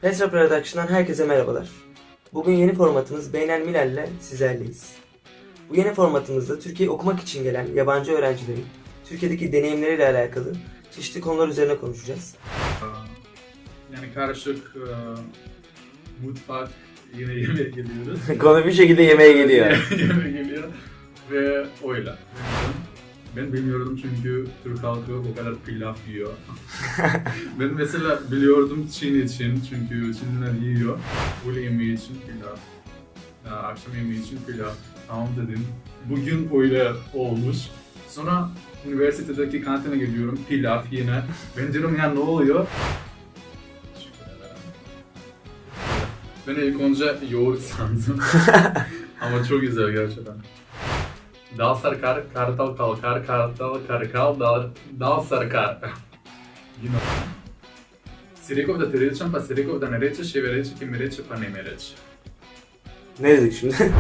Petra Production'dan herkese merhabalar. Bugün yeni formatımız Beynel Milal'le sizlerleyiz. Bu yeni formatımızda Türkiye'ye okumak için gelen yabancı öğrencilerin Türkiye'deki deneyimleriyle alakalı çeşitli konular üzerine konuşacağız. Yani karışık mutfak yine yemeğe geliyoruz. Konu bir şekilde yemeğe geliyor. Yemeğe geliyor ve öyle. Ben bilmiyordum çünkü Türk halkı o kadar pilav yiyor. Ben mesela biliyordum Çin için çünkü Çinliler yiyor. Öğle yemeği için pilav. Akşam yemeği için pilav. Tamam dedim. Bugün öyle olmuş. Sonra üniversitedeki kantine gidiyorum. Pilav yine. Ben diyorum ya ne oluyor? Ben ilk önce yoğurt sandım. Ama çok güzel gerçekten. Dal sarkar, kartal kalkar, kartal karkal, dal sarkar. Yine. Si rekel da ti rečem, pa si rekel da ne rečeš, je reče, ki mi reče, pa ne mi reče. Ne dedik şimdi?